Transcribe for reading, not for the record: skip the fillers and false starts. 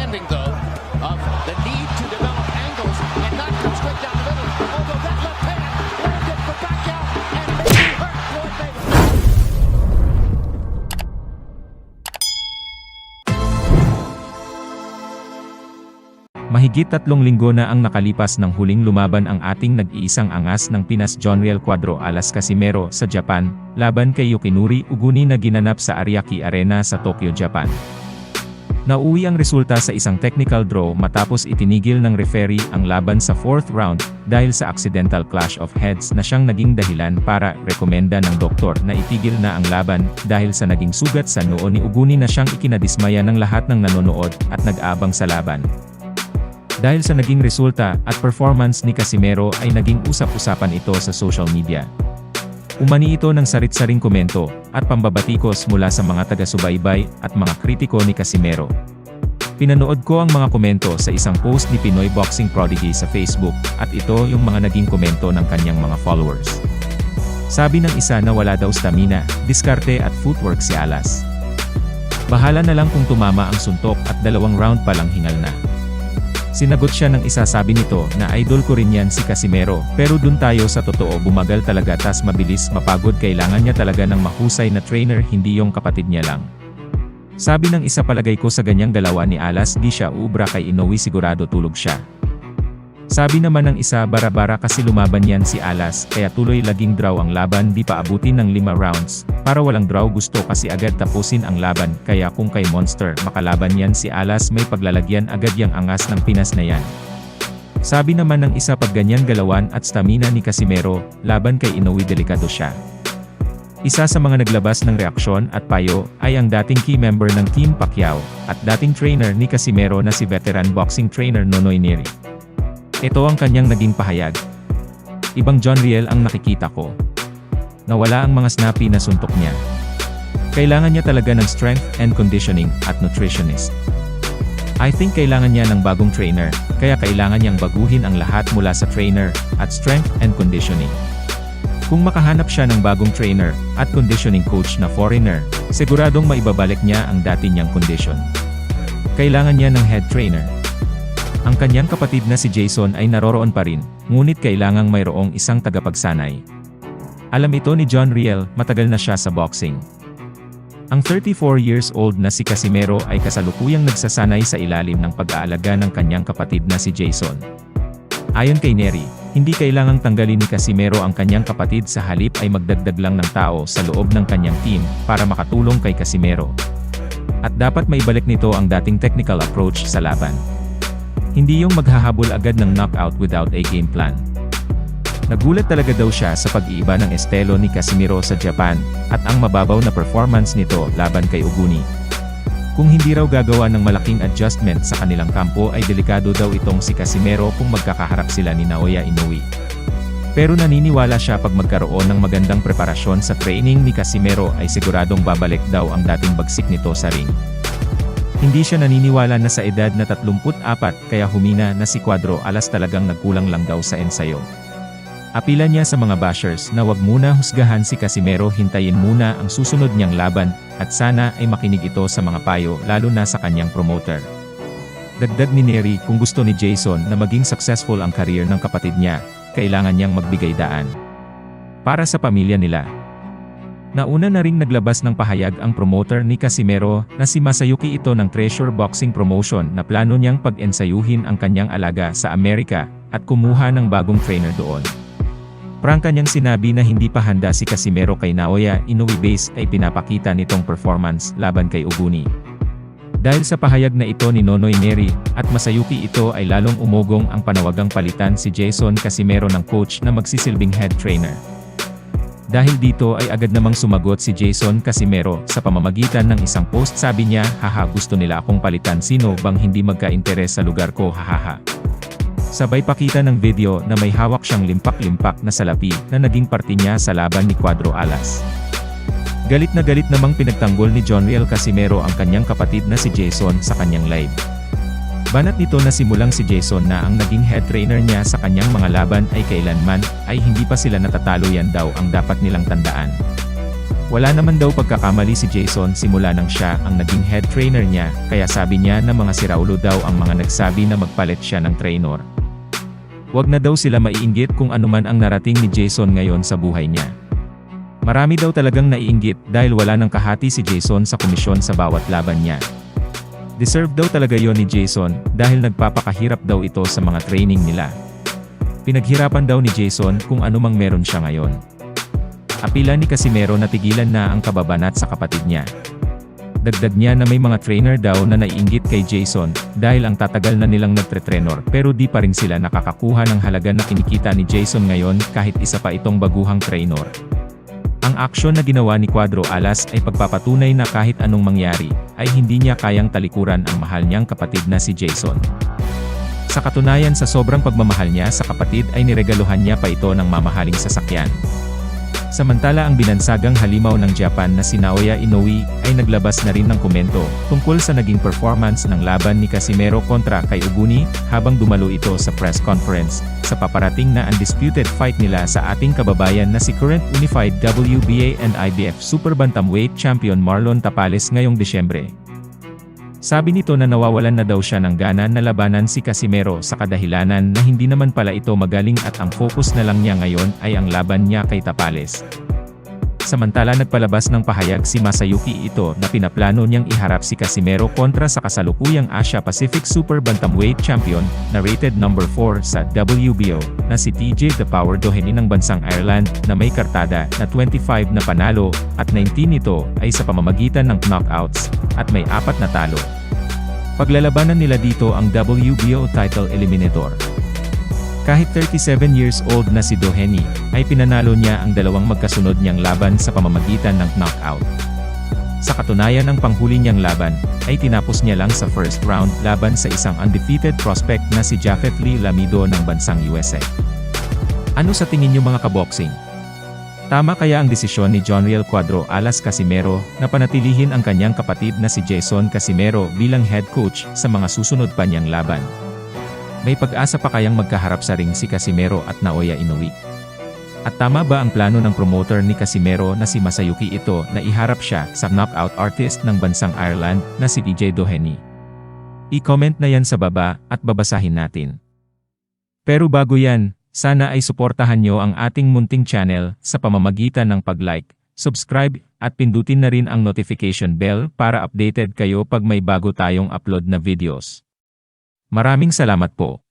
understanding, though, of the need to develop angles and not come straight down the middle. Although that left hand landed for Pacquiao and maybe hurt Floyd Mayweather. Mahigit 3 linggo na ang nakalipas ng huling lumaban ang ating nag-iisang angas ng Pinas Jonriel Cuadro Alas Casimero sa Japan, laban kay Yukinori Uguni na ginanap sa Ariake Arena sa Tokyo, Japan. Nauwi ang resulta sa isang technical draw matapos itinigil ng referee ang laban sa 4th round, dahil sa accidental clash of heads na siyang naging dahilan para rekomenda ng doktor na itigil na ang laban, dahil sa naging sugat sa noo ni Uguni na siyang ikinadismaya ng lahat ng nanonood at nag-aabang sa laban. Dahil sa naging resulta at performance ni Casimero ay naging usap-usapan ito sa social media. Umani ito ng sarit-saring komento at pambabatikos mula sa mga taga-subaybay at mga kritiko ni Casimero. Pinanood ko ang mga komento sa isang post ni Pinoy Boxing Prodigy sa Facebook, at ito yung mga naging komento ng kanyang mga followers. Sabi ng isa na wala daw stamina, diskarte at footwork si Alas. Bahala na lang kung tumama ang suntok at 2 round pa lang hingal na. Sinagot siya ng isa, sabi nito na idol ko rin yan si Casimero, pero dun tayo sa totoo, bumagal talaga tas mabilis mapagod, kailangan niya talaga ng mahusay na trainer, hindi yung kapatid niya lang. Sabi ng isa, palagay ko sa ganyang dalawa ni Alas di siya uubra kay Inoue, sigurado tulog siya. Sabi naman ng isa, bara-bara kasi lumaban yan si Alas, kaya tuloy laging draw ang laban, di pa abutin ng 5 rounds, para walang draw, gusto kasi agad tapusin ang laban, kaya kung kay Monster makalaban yan si Alas, may paglalagyan agad yang angas ng Pinas na yan. Sabi naman ng isa, pag ganyan galawan at stamina ni Casimero, laban kay Inoue delikado siya. Isa sa mga naglabas ng reaksyon at payo ay ang dating key member ng Team Pacquiao at dating trainer ni Casimero na si veteran boxing trainer Nonoy Neri. Ito ang kanyang naging pahayag. Ibang Jonriel ang nakikita ko. Nawala ang mga snappy na suntok niya. Kailangan niya talaga ng strength and conditioning at nutritionist. I think kailangan niya ng bagong trainer, kaya kailangan niyang baguhin ang lahat mula sa trainer at strength and conditioning. Kung makahanap siya ng bagong trainer at conditioning coach na foreigner, siguradong maibabalik niya ang dati niyang condition. Kailangan niya ng head trainer. Ang kanyang kapatid na si Jason ay naroroon pa rin, ngunit kailangang mayroong isang tagapagsanay. Alam ito ni Jonriel, matagal na siya sa boxing. Ang 34 years old na si Casimero ay kasalukuyang nagsasanay sa ilalim ng pag-aalaga ng kanyang kapatid na si Jason. Ayon kay Neri, hindi kailangang tanggalin ni Casimero ang kanyang kapatid, sa halip ay magdagdag lang ng tao sa loob ng kanyang team para makatulong kay Casimero. At dapat maibalik nito ang dating technical approach sa laban. Hindi yung maghahabol agad ng knockout without a game plan. Nagulat talaga daw siya sa pag-iiba ng estilo ni Casimero sa Japan, at ang mababaw na performance nito laban kay Uguni. Kung hindi raw gagawa ng malaking adjustment sa kanilang kampo ay delikado daw itong si Casimero kung magkakaharap sila ni Naoya Inoue. Pero naniniwala siya pag magkaroon ng magandang preparasyon sa training ni Casimero ay siguradong babalik daw ang dating bagsik nito sa ring. Hindi siya naniniwala na sa edad na 34 kaya humina na si Cuadro Alas talagang nagkulang lang daw sa ensayo. Apila niya sa mga bashers na wag muna husgahan si Casimero, hintayin muna ang susunod niyang laban, at sana ay makinig ito sa mga payo lalo na sa kanyang promoter. Dagdag ni Neri, kung gusto ni Jason na maging successful ang career ng kapatid niya, kailangan niyang magbigay daan para sa pamilya nila. Nauna na ring naglabas ng pahayag ang promoter ni Casimero na si Masayuki ito ng Treasure Boxing Promotion na plano niyang pag-ensayuhin ang kanyang alaga sa Amerika at kumuha ng bagong trainer doon. Prangka niyang sinabi na hindi pa handa si Casimero kay Naoya Inoue base ay pinapakita nitong performance laban kay Uguni. Dahil sa pahayag na ito ni Nonoy Neri at Masayuki, ito ay lalong umugong ang panawagang palitan si Jason Casimero ng coach na magsisilbing head trainer. Dahil dito ay agad namang sumagot si Jason Casimero sa pamamagitan ng isang post, sabi niya, haha, gusto nila akong palitan, sino bang hindi magka-interes sa lugar ko, hahaha. Sabay pakita ng video na may hawak siyang limpak-limpak na salapi na naging parte niya sa laban ni Cuadro Alas. Galit na galit namang pinagtanggol ni Jonriel Casimero ang kanyang kapatid na si Jason sa kanyang live. Banat nito na simulang si Jason na ang naging head trainer niya sa kanyang mga laban ay kailanman ay hindi pa sila natatalo, yan daw ang dapat nilang tandaan. Wala naman daw pagkakamali si Jason simula nang siya ang naging head trainer niya, kaya sabi niya na mga siraulo daw ang mga nagsabi na magpalit siya ng trainer. Wag na daw sila maiinggit kung anuman ang narating ni Jason ngayon sa buhay niya. Marami daw talagang naiinggit dahil wala nang kahati si Jason sa komisyon sa bawat laban niya. Deserve daw talaga yon ni Jason dahil nagpapakahirap daw ito sa mga training nila. Pinaghirapan daw ni Jason kung anumang meron siya ngayon. Apila ni Casimero na tigilan na ang kababanat sa kapatid niya. Dagdag niya na may mga trainer daw na naiinggit kay Jason dahil ang tatagal na nilang nagtre-trainer pero di pa rin sila nakakakuha ng halaga na kinikita ni Jason ngayon kahit isa pa itong baguhang trainer. Ang aksyon na ginawa ni Cuadro Alas ay pagpapatunay na kahit anong mangyari, ay hindi niya kayang talikuran ang mahal niyang kapatid na si Jason. Sa katunayan sa sobrang pagmamahal niya sa kapatid ay niregaluhan niya pa ito ng mamahaling sasakyan. Samantala ang binansagang halimaw ng Japan na si Naoya Inoue ay naglabas na rin ng komento tungkol sa naging performance ng laban ni Casimero kontra kay Uguni habang dumalo ito sa press conference sa paparating na undisputed fight nila sa ating kababayan na si current unified WBA and IBF Super Bantamweight Champion Marlon Tapales ngayong Desyembre. Sabi nito na nawawalan na daw siya ng gana na labanan si Casimero sa kadahilanan na hindi naman pala ito magaling at ang focus na lang niya ngayon ay ang laban niya kay Tapales. Samantala nagpalabas ng pahayag si Masayuki Ito na pinaplano niyang iharap si Casimero kontra sa kasalukuyang Asia Pacific Super Bantamweight Champion na rated number 4 sa WBO na si TJ The Power Doheny ng bansang Ireland na may kartada na 25 na panalo at 19 nito ay sa pamamagitan ng knockouts at may 4 na talo. Paglalabanan nila dito ang WBO title eliminator. Kahit 37 years old na si Doheny, ay pinanalo niya ang dalawang magkasunod niyang laban sa pamamagitan ng knockout. Sa katunayan ang panghuli niyang laban, ay tinapos niya lang sa first round laban sa isang undefeated prospect na si Japhet Lee Lamido ng bansang USA. Ano sa tingin niyo mga kaboxing? Tama kaya ang desisyon ni Jonriel Cuadro Alas Casimero na panatilihin ang kanyang kapatid na si Jason Casimero bilang head coach sa mga susunod pa niyang laban? May pag-asa pa kayang magkaharap sa ring si Casimero at Naoya Inoue? At tama ba ang plano ng promoter ni Casimero na si Masayuki Ito na iharap siya sa knockout artist ng bansang Ireland na si TJ Doheny? I-comment na yan sa baba at babasahin natin. Pero bago yan, sana ay suportahan nyo ang ating munting channel sa pamamagitan ng pag-like, subscribe, at pindutin na rin ang notification bell para updated kayo pag may bago tayong upload na videos. Maraming salamat po.